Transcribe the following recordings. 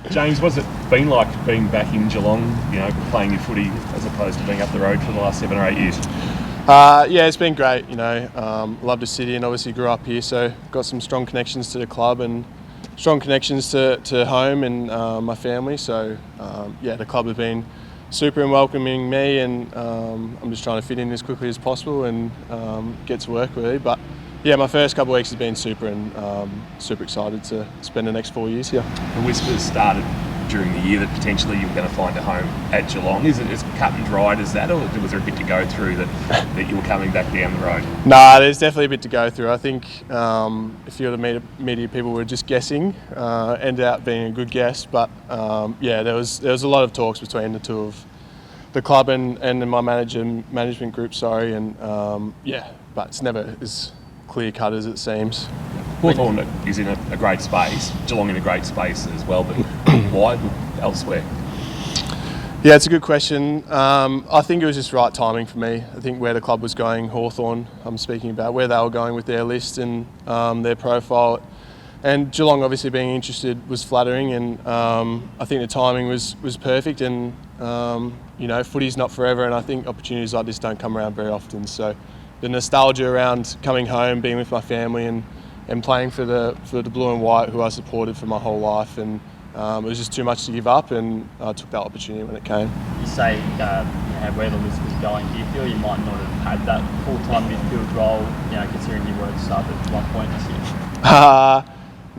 James, what's it been like being back in Geelong, playing your footy as opposed to being up the road for the last 7 or 8 years? Yeah, it's been great. Love the city and obviously grew up here, so got some strong connections to the club and strong connections to home and my family. So the club have been super in welcoming me, and I'm just trying to fit in as quickly as possible and get to work really. But yeah, my first couple of weeks has been super, and super excited to spend the next 4 years here. The whispers started during the year that potentially you were going to find a home at Geelong. Is it as cut and dried as that, or was there a bit to go through that you were coming back down the road? Nah, there's definitely a bit to go through. I think a few of the media people were just guessing, ended up being a good guess. But there was a lot of talks between the two of the club and my management group. But it's never as clear cut as it seems. Hawthorn is in a great space, Geelong in a great space as well, but why elsewhere? Yeah, it's a good question. I think it was just right timing for me. I think where the club was going, Hawthorn, I'm speaking about, where they were going with their list and their profile. And Geelong obviously being interested was flattering, and I think the timing was perfect. And footy's not forever, and I think opportunities like this don't come around very often. So the nostalgia around coming home, being with my family, and playing for the blue and white, who I supported for my whole life, and it was just too much to give up, and I took that opportunity when it came. You say where the list was going. Do you feel you might not have had that full-time midfield role, considering you were sub at one point this year?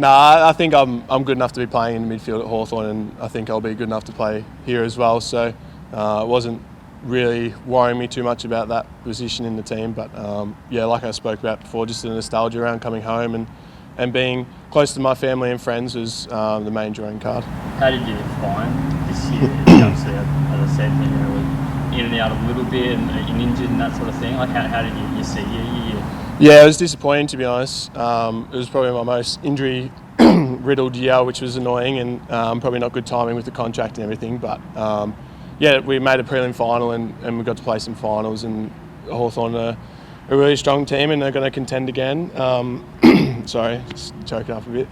I think I'm good enough to be playing in the midfield at Hawthorn, and I think I'll be good enough to play here as well. So it wasn't really worrying me too much about that position in the team. But like I spoke about before, just the nostalgia around coming home and being close to my family and friends was the main drawing card. How did you find this year? Obviously, as I said, in and out a little bit and injured and that sort of thing. Like, how did you see your year? Yeah, it was disappointing, to be honest. It was probably my most injury-riddled year, which was annoying, and probably not good timing with the contract and everything. But we made a prelim final and we got to play some finals, and Hawthorn are a really strong team and they're going to contend again. Sorry, just choking up a bit.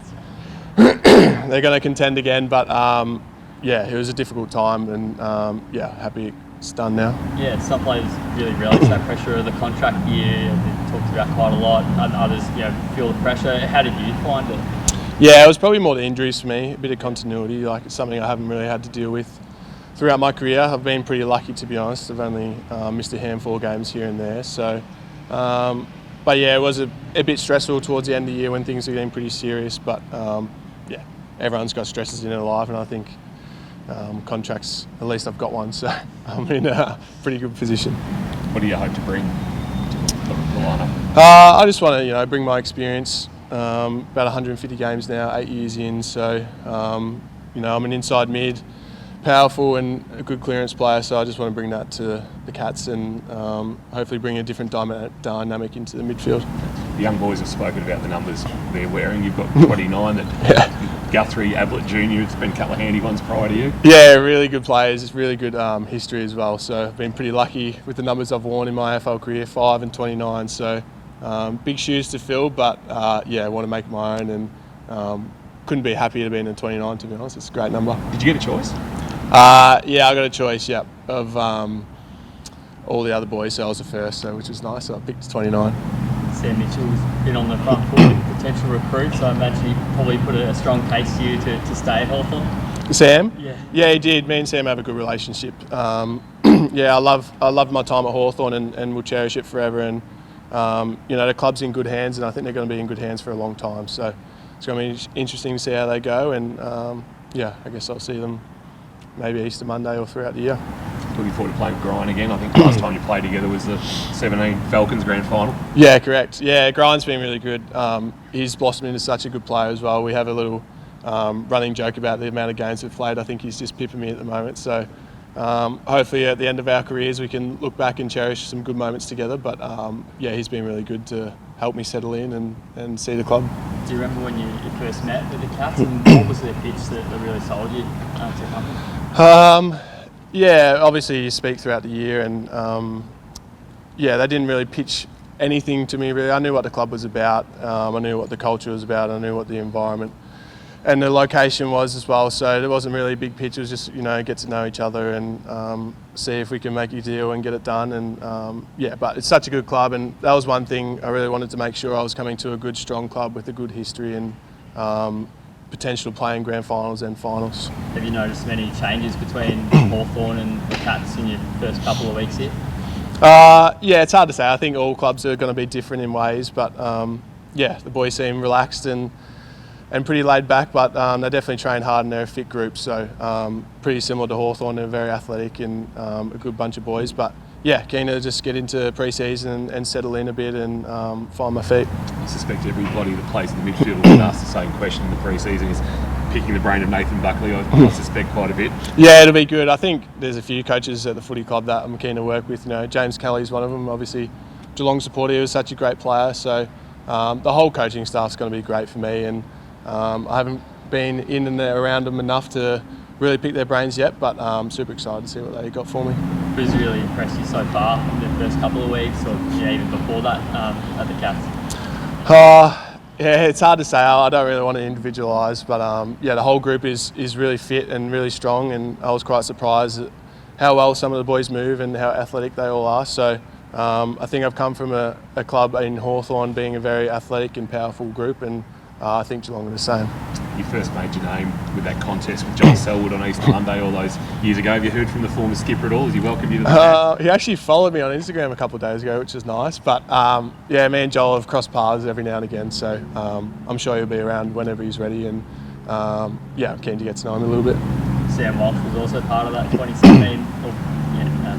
They're going to contend again, but it was a difficult time, and happy it's done now. Yeah, some players really relish that pressure of the contract year. They talked about quite a lot, and others feel the pressure. How did you find it? Yeah, it was probably more the injuries for me, a bit of continuity. Like, it's something I haven't really had to deal with throughout my career. I've been pretty lucky, to be honest. I've only missed a handful of games here and there. So, it was a bit stressful towards the end of the year when things were getting pretty serious. But everyone's got stresses in their life, and I think contracts, at least I've got one, so I'm in a pretty good position. What do you hope to bring to the lineup? I just want to, bring my experience. About 150 games now, 8 years in. So, I'm an inside mid, powerful and a good clearance player. So I just want to bring that to the Cats and hopefully bring a different dynamic into the midfield. The young boys have spoken about the numbers they're wearing. You've got 29 that Guthrie, Ablett Jr. It's been a couple of handy ones prior to you. Yeah, really good players. It's really good history as well. So I've been pretty lucky with the numbers I've worn in my AFL career, 5 and 29. So big shoes to fill, but I want to make it my own, and couldn't be happier to be in the 29, to be honest. It's a great number. Did you get a choice? I got a choice, of all the other boys, so I was the first, which was nice. So I picked 29. Sam Mitchell's been on the front foot with potential recruits, so I imagine he probably put a strong case to you to stay at Hawthorn. Sam? Yeah, he did. Me and Sam have a good relationship. I loved my time at Hawthorn and will cherish it forever. And the club's in good hands, and I think they're going to be in good hands for a long time. So it's going to be interesting to see how they go. And I guess I'll see them maybe Easter Monday or throughout the year. Looking forward to playing with Grind again. I think the last time you played together was the 17 Falcons grand final. Yeah, correct. Yeah, Grind's been really good. He's blossomed into such a good player as well. We have a little running joke about the amount of games we've played. I think he's just pipping me at the moment. So hopefully at the end of our careers we can look back and cherish some good moments together. But he's been really good to help me settle in and see the club. Do you remember when you first met with the Cats, and what was their pitch that really sold you to company? Obviously you speak throughout the year, and they didn't really pitch anything to me really. I knew what the club was about, I knew what the culture was about, I knew what the environment and the location was as well. So there wasn't really a big pitch. It was just, get to know each other and see if we can make a deal and get it done. And but it's such a good club, and that was one thing I really wanted to make sure I was coming to a good, strong club with a good history and potential playing grand finals and finals. Have you noticed many changes between Hawthorn and the Cats in your first couple of weeks here? It's hard to say. I think all clubs are going to be different in ways, but the boys seem relaxed and pretty laid back, but they definitely train hard and they're a fit group. So pretty similar to Hawthorn. They're very athletic and a good bunch of boys. But keen to just get into pre-season and settle in a bit and find my feet. I suspect everybody that plays in the midfield will ask the same question in the pre-season. Is picking the brain of Nathan Buckley, I suspect, quite a bit. Yeah, it'll be good. I think there's a few coaches at the footy club that I'm keen to work with. James Kelly's one of them. Obviously, Geelong supporter. He was such a great player. So the whole coaching staff's going to be great for me. And I haven't been in and around them enough to really pick their brains yet, but I'm super excited to see what they got for me. Who's really impressed you so far in the first couple of weeks, or even before that at the Cats? It's hard to say. I don't really want to individualise, but the whole group is really fit and really strong, and I was quite surprised at how well some of the boys move and how athletic they all are. So I think I've come from a club in Hawthorn being a very athletic and powerful group, and I think Geelong are the same. You first made your name with that contest with John Selwood on Easter Monday all those years ago. Have you heard from the former skipper at all? Has he welcomed you to the Cats? He actually followed me on Instagram a couple of days ago, which is nice. But me and Joel have crossed paths every now and again, so I'm sure he'll be around whenever he's ready. And I'm keen to get to know him a little bit. Sam Walsh was also part of that 2017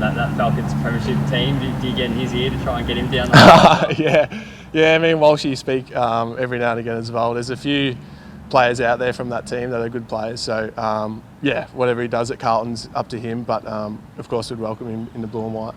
that Falcons premiership team. Do you get in his ear to try and get him down the line? Yeah, me and Walshy speak every now and again as well. There's a few players out there from that team that are good players. So, whatever he does at Carlton's up to him. But, of course, we'd welcome him in the blue and white.